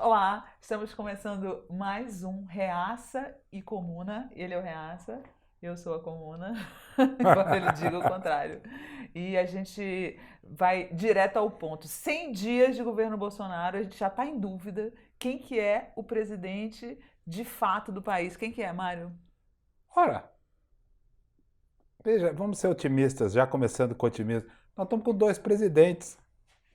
Olá, estamos começando mais um Reaça e Comuna. Ele é o Reaça, eu sou a Comuna, embora ele diga o contrário. E a gente vai direto ao ponto. 100 dias de governo Bolsonaro, a gente já está em dúvida quem que é o presidente de fato do país. Quem que é, Mário? Ora, veja, vamos ser otimistas, já começando com otimismo. Nós estamos com dois presidentes.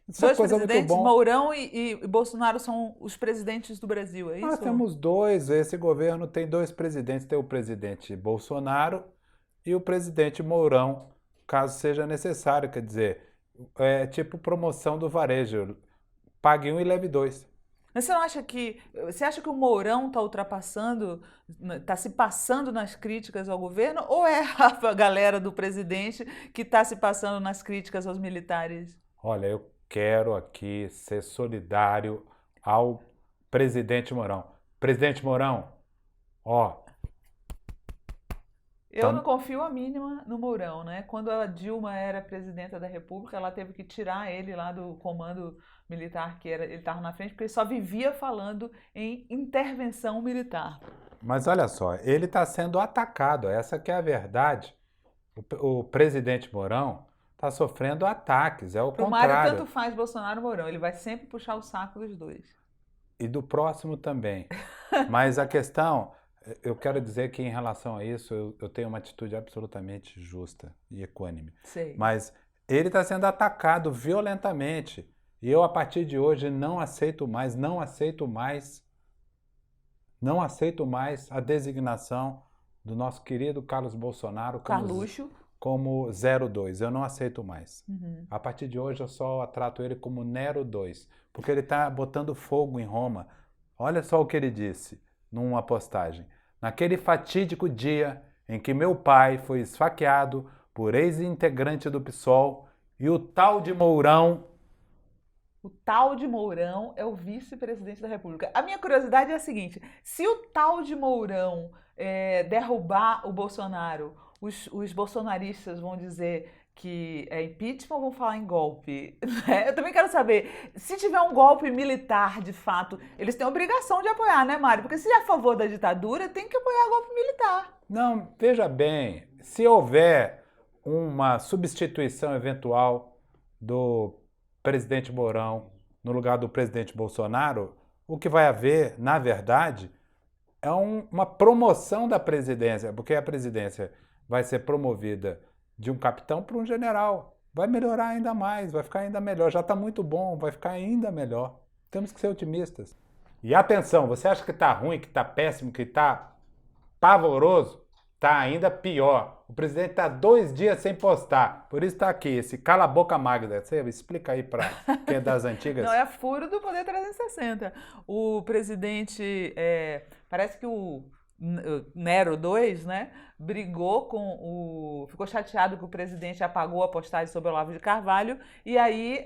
Isso é Dois coisa muito presidentes, bom. Mourão e Bolsonaro são os presidentes do Brasil, é Nós isso? temos dois, esse governo tem dois presidentes, tem o presidente Bolsonaro e o presidente Mourão, caso seja necessário, quer dizer, é tipo promoção do varejo, pague um e leve dois. Mas você não acha que. Você acha que o Mourão está ultrapassando, está se passando nas críticas ao governo? Ou é a galera do presidente que está se passando nas críticas aos militares? Olha, eu quero aqui ser solidário ao presidente Mourão. Presidente Mourão, ó, Eu não tam- confio a mínima no Mourão, né? Quando a Dilma era presidenta da República, ela teve que tirar ele lá do comando militar que era, ele estava na frente, porque ele só vivia falando em intervenção militar. Mas olha só, ele está sendo atacado, essa que é a verdade. O presidente Mourão está sofrendo ataques, é o Para o Mário, contrário. tanto faz Bolsonaro e Mourão, ele vai sempre puxar o saco dos dois. E do próximo também. Mas a questão, eu quero dizer que em relação a isso, eu tenho uma atitude absolutamente justa e equânime. Sei. Mas ele está sendo atacado violentamente. E eu, a partir de hoje, não aceito mais a designação do nosso querido Carlos Bolsonaro Carluxo. como 02. Eu não aceito mais. Uhum. A partir de hoje eu só trato ele como Nero 2, porque ele está botando fogo em Roma. Olha só o que ele disse numa postagem. Naquele fatídico dia em que meu pai foi esfaqueado por ex-integrante do PSOL e o tal de Mourão. O tal de Mourão é o vice-presidente da República. A minha curiosidade é a seguinte: se o tal de Mourão derrubar o Bolsonaro, os bolsonaristas vão dizer que é impeachment ou vão falar em golpe? Né? Eu também quero saber, se tiver um golpe militar de fato, eles têm a obrigação de apoiar, né, Mário? Porque se é a favor da ditadura, tem que apoiar golpe militar. Não, veja bem, se houver uma substituição eventual do presidente Mourão no lugar do presidente Bolsonaro, o que vai haver, na verdade, é uma promoção da presidência, porque a presidência vai ser promovida de um capitão para um general. Vai melhorar ainda mais, vai ficar ainda melhor. Já está muito bom, vai ficar ainda melhor. Temos que ser otimistas. E atenção, você acha que está ruim, que está péssimo, que está pavoroso? Está ainda pior. O presidente está 2 dias sem postar. Por isso está aqui, esse cala-boca Magda. Você explica aí para quem é das Não, antigas. é furo do Poder 360. O presidente, parece que o Nero 2, né, brigou com o... Ficou chateado que o presidente apagou a postagem sobre o Olavo de Carvalho e aí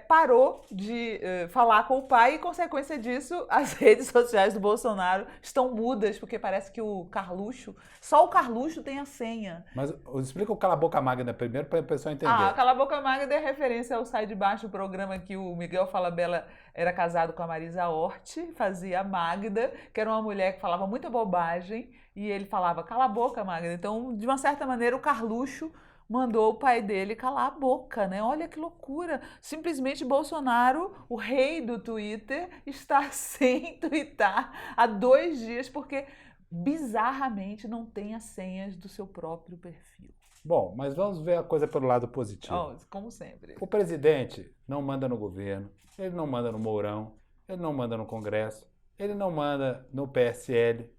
parou de falar com o pai e, consequência disso, as redes sociais do Bolsonaro estão mudas, porque parece que o Carluxo, só o Carluxo tem a senha. Mas explica o cala-boca Magda primeiro para a pessoa Ah, entender. Cala a Boca Magda é referência ao Sai de Baixo, o programa que o Miguel Falabella era casado com a Marisa Hort, fazia a Magda, que era uma mulher que falava muita bobagem, e ele falava, cala a boca, Magda. Então, de uma certa maneira, o Carluxo mandou o pai dele calar a boca, né? Olha que loucura. Simplesmente Bolsonaro, o rei do Twitter, está sem twittar há 2 dias, porque bizarramente não tem as senhas do seu próprio perfil. Bom, mas vamos ver a coisa pelo lado positivo. Oh, como sempre. O presidente não manda no governo, ele não manda no Mourão, ele não manda no Congresso, ele não manda no PSL,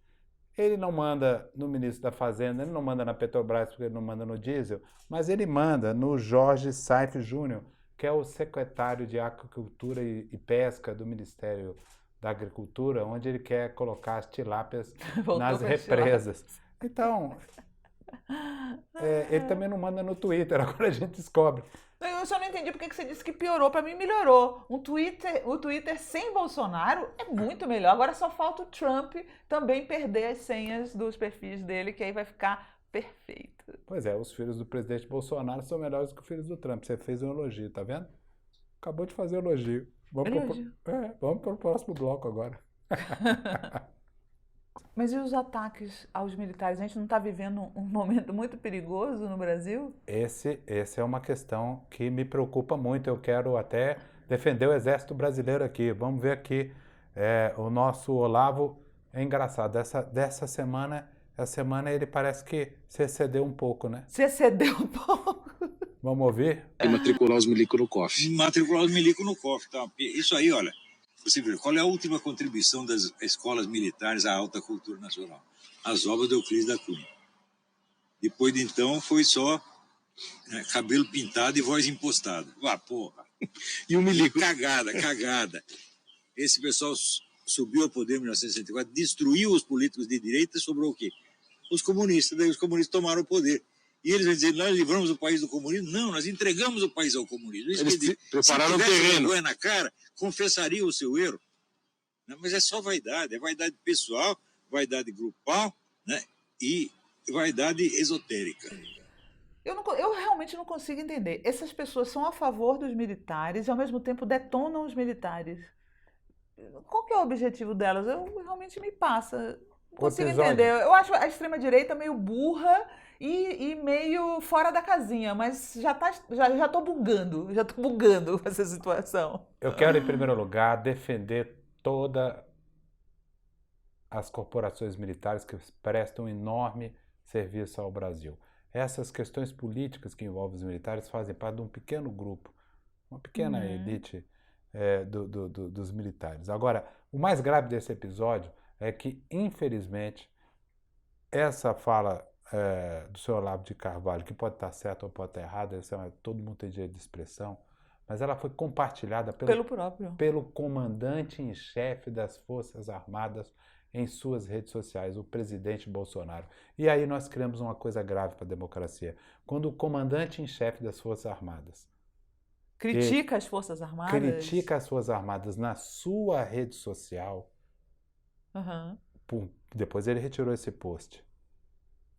ele não manda no ministro da Fazenda, ele não manda na Petrobras porque ele não manda no diesel, mas ele manda no Jorge Saif Júnior, que é o secretário de Agricultura e Pesca do Ministério da Agricultura, onde ele quer colocar as tilápias Voltou nas para represas. Então, ele também não manda no Twitter, agora a gente descobre. Eu só não entendi porque que você disse que piorou. Para mim, melhorou. O Twitter sem Bolsonaro é muito melhor. Agora só falta o Trump também perder as senhas dos perfis dele, que aí vai ficar perfeito. Pois é, os filhos do presidente Bolsonaro são melhores que os filhos do Trump. Você fez um elogio, tá vendo? Acabou de fazer um elogio. Vamos para o próximo bloco agora. Mas e os ataques aos militares? A gente não está vivendo um momento muito perigoso no Brasil? Essa é uma questão que me preocupa muito. Eu quero até defender o Exército Brasileiro aqui. Vamos ver aqui. O nosso Olavo é engraçado. Dessa semana, essa semana ele parece que se excedeu um pouco, né? Se excedeu um pouco. Vamos ouvir? E matricular os milicos no COF. Matricular os milicos no COF. Tá? Isso aí, olha. Você vê, qual é a última contribuição das escolas militares à alta cultura nacional? As obras do Euclides da Cunha. Depois de então, foi só cabelo pintado e voz impostada. Porra. E o milico? Cagada. Esse pessoal subiu ao poder em 1964, destruiu os políticos de direita e sobrou o quê? Os comunistas. Daí os comunistas tomaram o poder. E eles vão dizer, nós livramos o país do comunismo? Não, nós entregamos o país ao comunismo. Isso eles prepararam o terreno. Se tivesse vergonha na cara, confessaria o seu erro. Não, mas é só vaidade. É vaidade pessoal, vaidade grupal, né? E vaidade esotérica. Eu realmente não consigo entender. Essas pessoas são a favor dos militares e, ao mesmo tempo, detonam os militares. Qual que é o objetivo delas? Realmente me passa. Não consigo entender. Eu acho a extrema-direita meio burra e meio fora da casinha, mas já estou bugando com essa situação. Eu quero, em primeiro lugar, defender todas as corporações militares que prestam um enorme serviço ao Brasil. Essas questões políticas que envolvem os militares fazem parte de um pequeno grupo, uma pequena elite dos militares. Agora, o mais grave desse episódio é que, infelizmente, essa fala do senhor Olavo de Carvalho, que pode estar certa ou pode estar errada, todo mundo tem direito de expressão, mas ela foi compartilhada pelo comandante em chefe das Forças Armadas em suas redes sociais, o presidente Bolsonaro. E aí nós criamos uma coisa grave para a democracia. Quando o comandante em chefe das Forças Armadas critica as Forças Armadas na sua rede social, depois ele retirou esse post.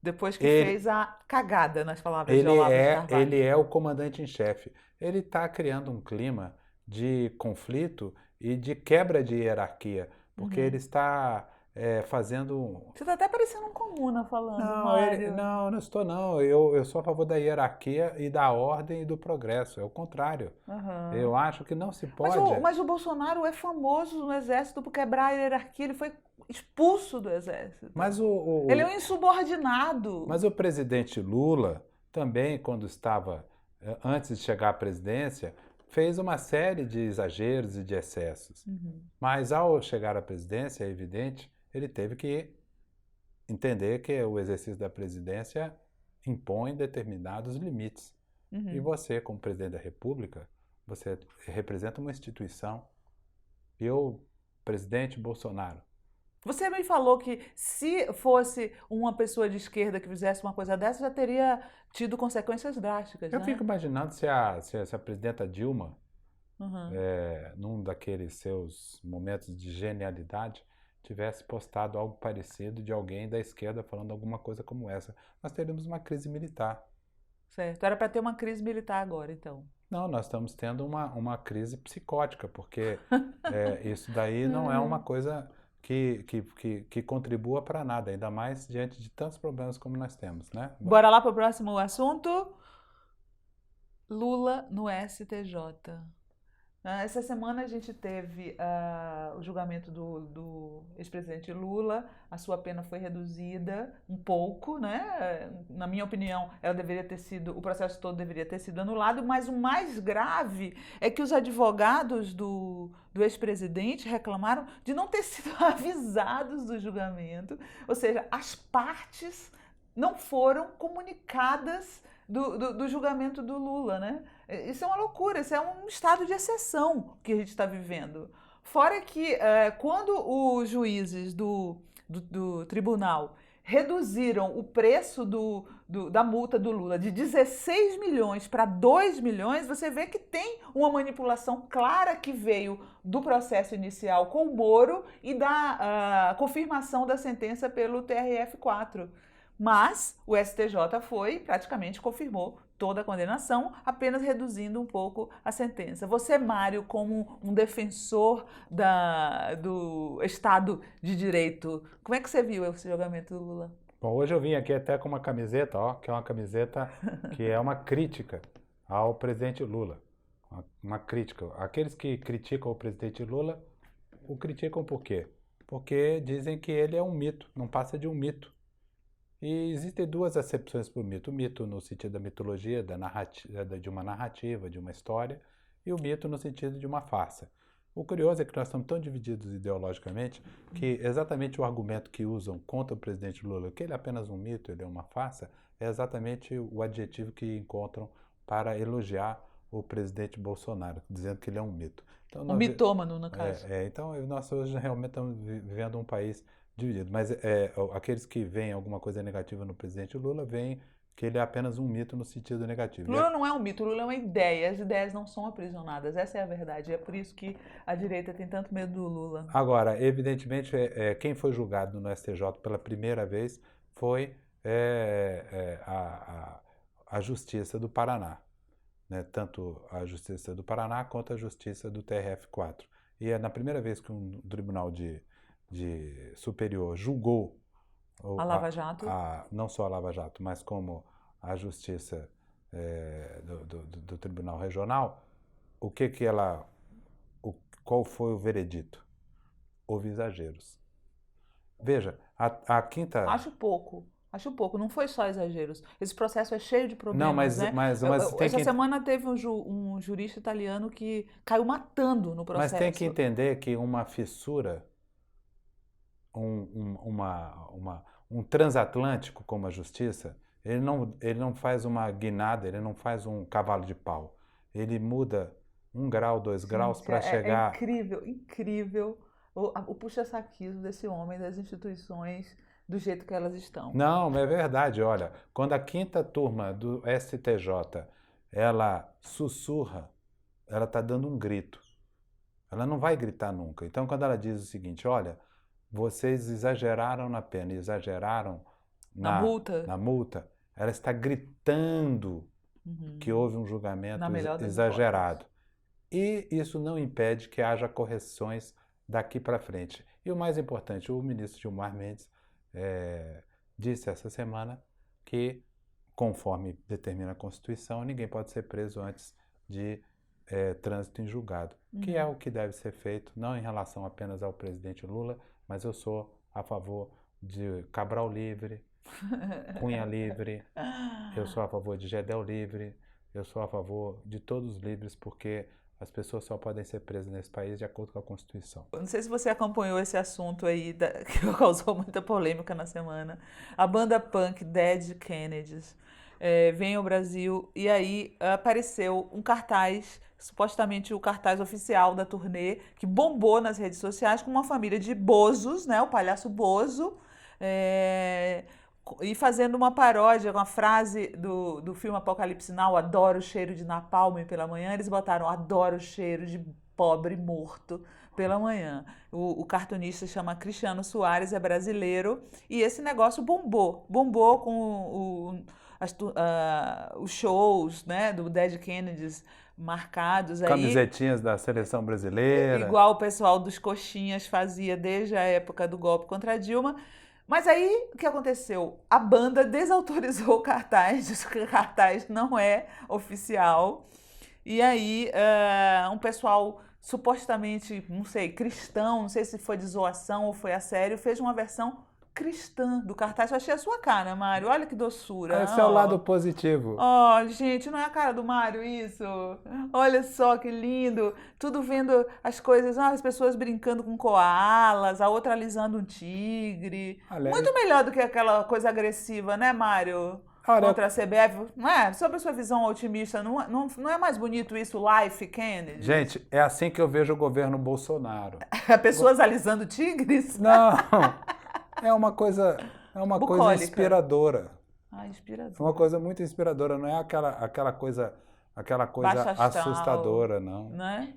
Depois que fez a cagada, nas palavras de Olavo de Carvalho. Ele é o comandante em chefe. Ele está criando um clima de conflito e de quebra de hierarquia, porque ele está fazendo... Você está até parecendo um comuna falando, Mário. Não estou não. Eu sou a favor da hierarquia e da ordem e do progresso. É o contrário. Eu acho que não se pode... Mas o Bolsonaro é famoso no Exército por quebrar a hierarquia. Ele foi expulso do Exército. Mas ele é um insubordinado. Mas o presidente Lula também, quando estava, antes de chegar à presidência, fez uma série de exageros e de excessos. Mas ao chegar à presidência, é evidente, ele teve que entender que o exercício da presidência impõe determinados limites. E você, como presidente da República, você representa uma instituição. Presidente Bolsonaro, você me falou que se fosse uma pessoa de esquerda que fizesse uma coisa dessa, já teria tido consequências drásticas, Eu fico imaginando se a presidenta Dilma, num daqueles seus momentos de genialidade, tivesse postado algo parecido de alguém da esquerda falando alguma coisa como essa. Nós teríamos uma crise militar. Certo. Era para ter uma crise militar agora, então. Não, nós estamos tendo uma crise psicótica, porque isso daí não é uma coisa que contribua para nada, ainda mais diante de tantos problemas como nós temos, né? Bora lá para o próximo assunto? Lula no STJ. Essa semana a gente teve o julgamento do ex-presidente Lula. A sua pena foi reduzida um pouco, né? Na minha opinião, o processo todo deveria ter sido anulado, mas o mais grave é que os advogados do ex-presidente reclamaram de não ter sido avisados do julgamento, ou seja, as partes não foram comunicadas do julgamento do Lula, né? Isso é uma loucura, isso é um estado de exceção que a gente está vivendo. Fora que quando os juízes do tribunal reduziram o preço da multa do Lula de 16 milhões para 2 milhões, você vê que tem uma manipulação clara que veio do processo inicial com o Moro e da confirmação da sentença pelo TRF4. Mas o STJ praticamente confirmou toda a condenação, apenas reduzindo um pouco a sentença. Você, Mário, como um defensor do Estado de Direito, como é que você viu esse julgamento do Lula? Bom, hoje eu vim aqui até com uma camiseta, ó, que é uma camiseta que é uma crítica ao presidente Lula. Uma crítica. Aqueles que criticam o presidente Lula, o criticam por quê? Porque dizem que ele é um mito, não passa de um mito. E existem duas acepções para o mito. O mito no sentido da mitologia, de uma narrativa, de uma história, e o mito no sentido de uma farsa. O curioso é que nós estamos tão divididos ideologicamente que exatamente o argumento que usam contra o presidente Lula, que ele é apenas um mito, ele é uma farsa, é exatamente o adjetivo que encontram para elogiar o presidente Bolsonaro, dizendo que ele é um mito. Então, Um mitômano, no caso. Então, nós hoje realmente estamos vivendo um país dividido. Mas aqueles que veem alguma coisa negativa no presidente Lula, veem que ele é apenas um mito no sentido negativo. Lula não é um mito, Lula é uma ideia. As ideias não são aprisionadas. Essa é a verdade. É por isso que a direita tem tanto medo do Lula. Agora, evidentemente, quem foi julgado no STJ pela primeira vez foi a Justiça do Paraná. Né? Tanto a Justiça do Paraná quanto a Justiça do TRF4. E é na primeira vez que um tribunal de superior julgou A Lava Jato. não só a Lava Jato, mas como a Justiça do Tribunal Regional, qual foi o veredito? Houve exageros. Veja, a quinta... Acho pouco. Não foi só exageros. Esse processo é cheio de problemas, Não, mas tem Essa que... semana teve um jurista italiano que caiu matando no processo. Mas tem que entender que uma fissura, um transatlântico como a justiça, ele não faz uma guinada, ele não faz um cavalo de pau. Ele muda 1 grau, 2 graus para chegar... É incrível o puxa-saquismo desse homem, das instituições, do jeito que elas estão. Não, é verdade. Olha, quando a quinta turma do STJ, ela sussurra, ela está dando um grito. Ela não vai gritar nunca. Então, quando ela diz o seguinte, olha, vocês exageraram na pena, exageraram na multa, ela está gritando que houve um julgamento exagerado. E isso não impede que haja correções daqui para frente. E o mais importante, o ministro Gilmar Mendes disse essa semana que, conforme determina a Constituição, ninguém pode ser preso antes de trânsito em julgado, que é o que deve ser feito, não em relação apenas ao presidente Lula, mas eu sou a favor de Cabral livre, Cunha livre, eu sou a favor de Gedel livre, eu sou a favor de todos livres, porque as pessoas só podem ser presas nesse país de acordo com a Constituição. Não sei se você acompanhou esse assunto aí, que causou muita polêmica na semana. A banda punk Dead Kennedys vem ao Brasil e aí apareceu um cartaz, supostamente o cartaz oficial da turnê, que bombou nas redes sociais com uma família de Bozos, né, o palhaço Bozo, e fazendo uma paródia com a frase do filme Apocalipse Now, adoro o cheiro de napalm pela manhã, eles botaram adoro o cheiro de pobre morto pela manhã. O cartunista chama Cristiano Soares, é brasileiro, e esse negócio bombou com os shows, né, do Dead Kennedys marcados aí. Camisetinhas da seleção brasileira. Igual o pessoal dos Coxinhas fazia desde a época do golpe contra a Dilma. Mas aí, o que aconteceu? A banda desautorizou o cartaz, disse que o cartaz não é oficial. E aí, um pessoal supostamente, não sei, cristão, não sei se foi de zoação ou foi a sério, fez uma versão cristã do cartaz. Eu achei a sua cara, Mário. Olha que doçura. Esse é o lado positivo. Ó, gente, não é a cara do Mário isso? Olha só que lindo. Tudo vendo as coisas, as pessoas brincando com koalas, a outra alisando um tigre. Aliás, muito melhor do que aquela coisa agressiva, né, Mário? Contra a CBF. Não é? Sob a sua visão otimista, não é mais bonito isso, Life Kennedy? Gente, é assim que eu vejo o governo Bolsonaro. Pessoas alisando tigres? Não! É uma coisa inspiradora. Inspiradora. É uma coisa muito inspiradora, não é aquela coisa assustadora, não. Né?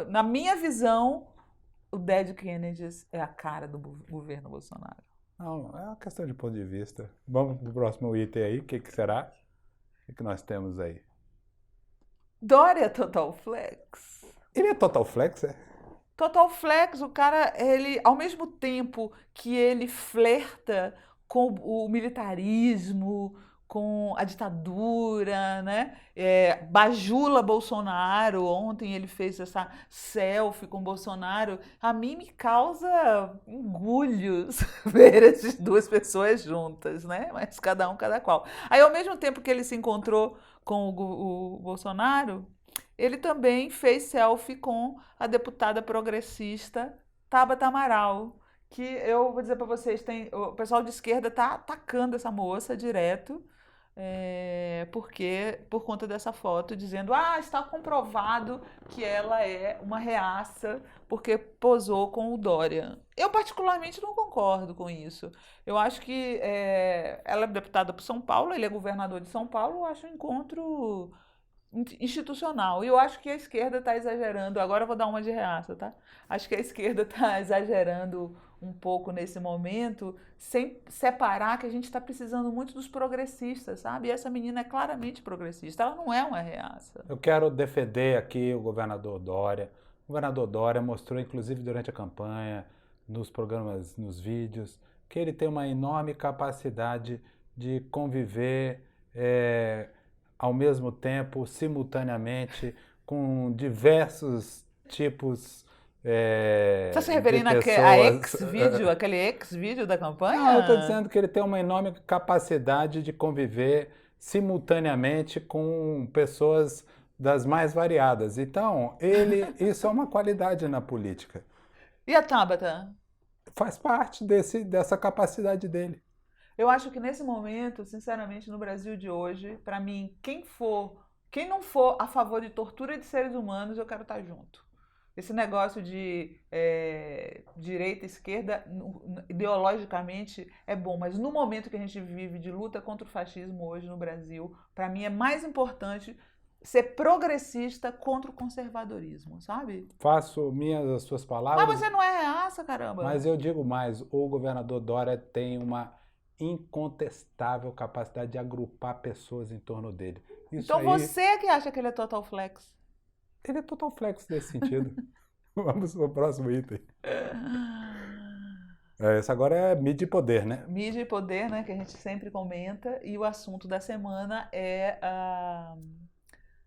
Na minha visão, o Dead Kennedys é a cara do governo Bolsonaro. Não, é uma questão de ponto de vista. Vamos pro próximo item aí, o que será? O que nós temos aí? Dória Total Flex. Ele é total flex, é? Total Flex, o cara, ele, ao mesmo tempo que ele flerta com o militarismo, com a ditadura, né? Bajula Bolsonaro. Ontem ele fez essa selfie com Bolsonaro. A mim me causa engulhos ver essas duas pessoas juntas, né? Mas cada um, cada qual. Aí, ao mesmo tempo que ele se encontrou com o Bolsonaro, ele também fez selfie com a deputada progressista Tabata Amaral, que eu vou dizer para vocês, o pessoal de esquerda está atacando essa moça direto, porque por conta dessa foto, dizendo, está comprovado que ela é uma reaça porque posou com o Dória. Eu particularmente não concordo com isso. Eu acho que ela é deputada por São Paulo, ele é governador de São Paulo, eu acho um encontro institucional. E eu acho que a esquerda está exagerando. Agora eu vou dar uma de reaça, tá? Acho que a esquerda está exagerando um pouco nesse momento, sem separar que a gente está precisando muito dos progressistas, sabe? E essa menina é claramente progressista, ela não é uma reaça. Eu quero defender aqui o governador Dória. O governador Dória mostrou, inclusive durante a campanha, nos programas, nos vídeos, que ele tem uma enorme capacidade de conviver ao mesmo tempo, simultaneamente, com diversos tipos Você está se referindo àquele ex-vídeo da campanha? Não, eu estou dizendo que ele tem uma enorme capacidade de conviver simultaneamente com pessoas das mais variadas. Então, isso é uma qualidade na política. E a Tabata? Faz parte dessa capacidade dele. Eu acho que nesse momento, sinceramente, no Brasil de hoje, para mim, quem não for a favor de tortura de seres humanos, eu quero estar junto. Esse negócio de direita e esquerda, ideologicamente, é bom, mas no momento que a gente vive de luta contra o fascismo hoje no Brasil, para mim é mais importante ser progressista contra o conservadorismo, sabe? Faço minhas as suas palavras. Mas você não é reaça, caramba. Mas eu digo mais, o governador Dória tem uma incontestável capacidade de agrupar pessoas em torno dele. Então você que acha que ele é total flex. Ele é total flex nesse sentido. Vamos para o próximo item. Esse agora é mídia e poder, né? Mídia e poder, né? Que a gente sempre comenta. E o assunto da semana é a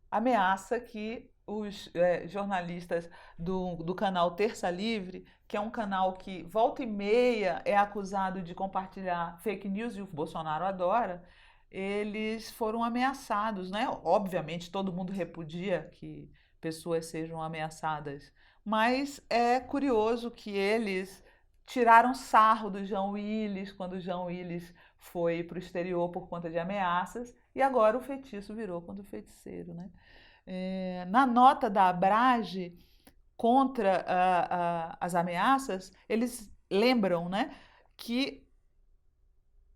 ameaça que os jornalistas do canal Terça Livre, que é um canal que volta e meia é acusado de compartilhar fake news, e o Bolsonaro adora, eles foram ameaçados, né? Obviamente todo mundo repudia que pessoas sejam ameaçadas, mas é curioso que eles tiraram sarro do Jean Willis quando o Jean Willis foi para o exterior por conta de ameaças, e agora o feitiço virou contra o feiticeiro, né? Na nota da Abrage contra as ameaças, eles lembram, né, que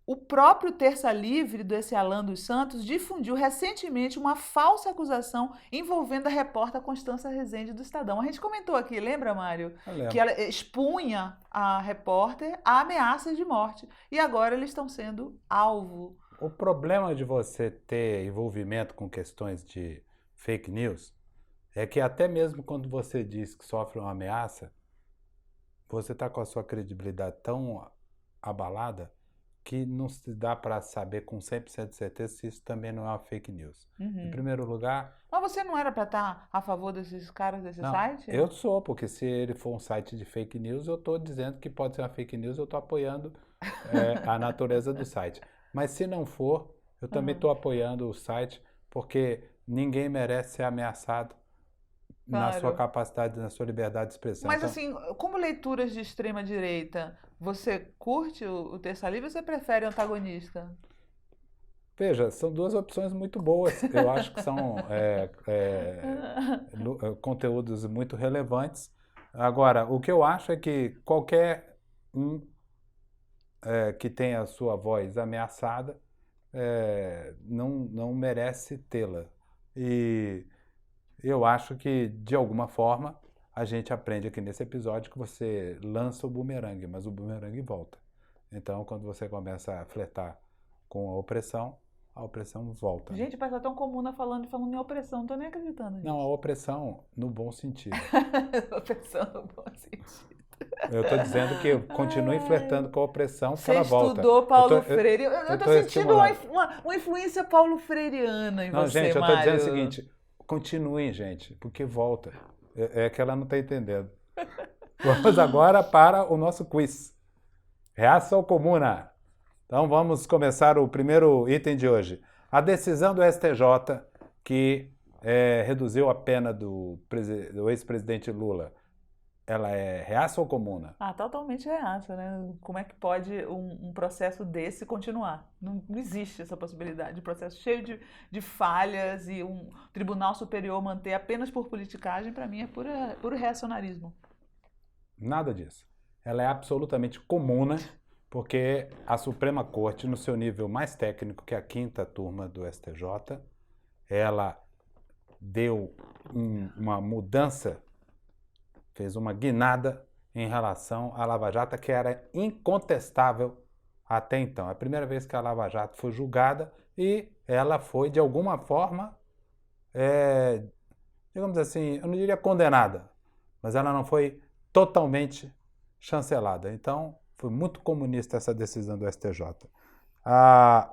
o próprio Terça Livre, desse Alan dos Santos, difundiu recentemente uma falsa acusação envolvendo a repórter Constança Rezende do Estadão. A gente comentou aqui, lembra, Mário? Que ela expunha a repórter a ameaças de morte. E agora eles estão sendo alvo. O problema de você ter envolvimento com questões de fake news é que até mesmo quando você diz que sofre uma ameaça, você está com a sua credibilidade tão abalada que não se dá para saber com 100% de certeza se isso também não é uma fake news. Em primeiro lugar... Mas você não era para estar a favor desses caras desse site? Eu sou, porque se ele for um site de fake news, eu estou dizendo que pode ser uma fake news, eu estou apoiando a natureza do site. Mas se não for, eu também estou apoiando o site, porque ninguém merece ser ameaçado na sua capacidade, na sua liberdade de expressão. Mas assim, como leituras de extrema direita, você curte o Terça Livre ou você prefere o antagonista? Veja, são duas opções muito boas. Eu acho que são conteúdos muito relevantes. Agora, o que eu acho é que qualquer um que tenha a sua voz ameaçada não merece tê-la. E eu acho que, de alguma forma, a gente aprende aqui nesse episódio que você lança o bumerangue, mas o bumerangue volta. Então, quando você começa a flertar com a opressão, a opressão volta. Né? Gente, parece tão comum falando em opressão, não tô nem acreditando nisso. Não, a opressão no bom sentido. Opressão no bom sentido. Eu estou dizendo que continue flertando com a opressão que ela volta. Você estudou Paulo Freire. Eu tô sentindo uma influência paulo freireana em não, você, gente, eu Mário. tô dizendo o seguinte, continuem, gente, porque volta. É que ela não está entendendo. Vamos agora para o nosso quiz. Reaça ou comuna? Então vamos começar o primeiro item de hoje. A decisão do STJ que reduziu a pena do ex-presidente Lula, ela é reaça ou comuna? Totalmente reaça, né? Como é que pode um processo desse continuar? Não existe essa possibilidade de processo cheio de falhas e um tribunal superior manter apenas por politicagem, para mim é puro reacionarismo. Nada disso. Ela é absolutamente comuna, porque a Suprema Corte, no seu nível mais técnico, que é a 5ª turma do STJ, ela deu uma mudança, fez uma guinada em relação à Lava Jato, que era incontestável até então. É a primeira vez que a Lava Jato foi julgada e ela foi, de alguma forma, digamos assim, eu não diria condenada, mas ela não foi totalmente chancelada. Então, foi muito comunista essa decisão do STJ.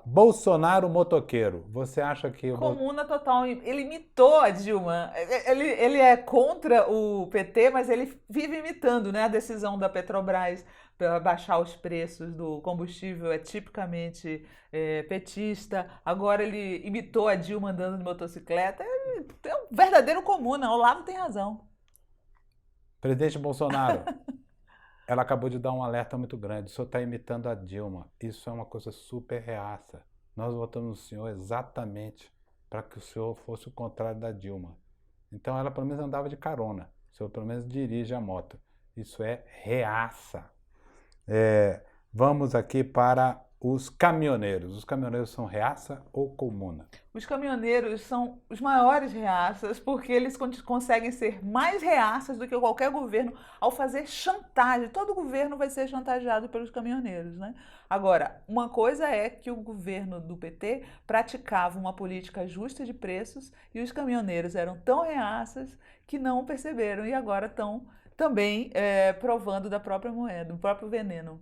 Bolsonaro motoqueiro, você acha que... Comuna total, ele imitou a Dilma, ele é contra o PT, mas ele vive imitando, né? A decisão da Petrobras para baixar os preços do combustível é tipicamente petista, agora ele imitou a Dilma andando de motocicleta, é um verdadeiro comuna, o Olavo tem razão. Presidente Bolsonaro, ela acabou de dar um alerta muito grande. O senhor está imitando a Dilma. Isso é uma coisa super reaça. Nós votamos no senhor exatamente para que o senhor fosse o contrário da Dilma. Então ela pelo menos andava de carona. O senhor pelo menos dirige a moto. Isso é reaça. Vamos aqui para os caminhoneiros. Os caminhoneiros são reaça ou comuna? Os caminhoneiros são os maiores reaças porque eles conseguem ser mais reaças do que qualquer governo ao fazer chantagem. Todo governo vai ser chantageado pelos caminhoneiros, né? Agora, uma coisa é que o governo do PT praticava uma política justa de preços e os caminhoneiros eram tão reaças que não perceberam e agora estão também provando da própria moeda, do próprio veneno.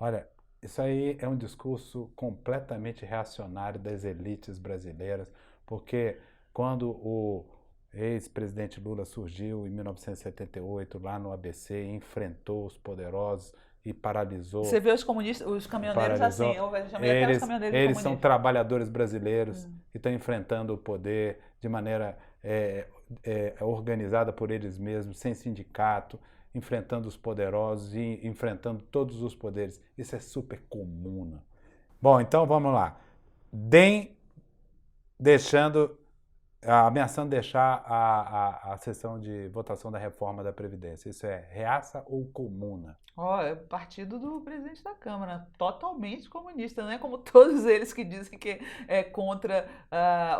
Olha, isso aí é um discurso completamente reacionário das elites brasileiras, porque quando o ex-presidente Lula surgiu em 1978 lá no ABC e enfrentou os poderosos e paralisou... Você vê os caminhoneiros assim, eu chamei até os caminhoneiros de comunistas. Eles são trabalhadores brasileiros que estão enfrentando o poder de maneira organizada por eles mesmos, sem sindicato, enfrentando os poderosos e enfrentando todos os poderes. Isso é super comum. Bom, então vamos lá. DEM ameaçando deixar a sessão de votação da reforma da Previdência. Isso é reaça ou comuna? É partido do presidente da Câmara, totalmente comunista, né? Como todos eles que dizem que é contra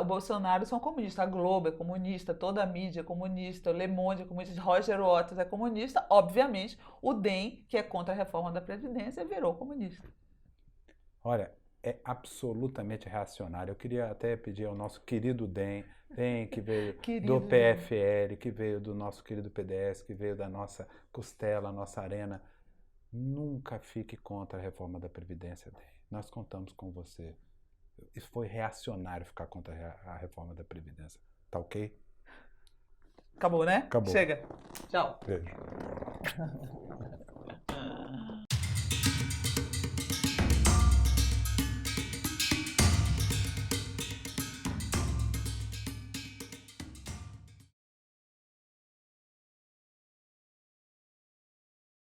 o Bolsonaro são comunistas. A Globo é comunista, toda a mídia é comunista, o Le Monde é comunista, Roger Waters é comunista. Obviamente, o DEM, que é contra a reforma da Previdência, virou comunista. Olha, é absolutamente reacionário. Eu queria até pedir ao nosso querido DEM que veio do PFL, que veio do nosso querido PDS, que veio da nossa costela, nossa arena. Nunca fique contra a reforma da Previdência, DEM. Nós contamos com você. Isso foi reacionário ficar contra a reforma da Previdência. Tá ok? Acabou, né? Acabou. Chega. Tchau. Beijo.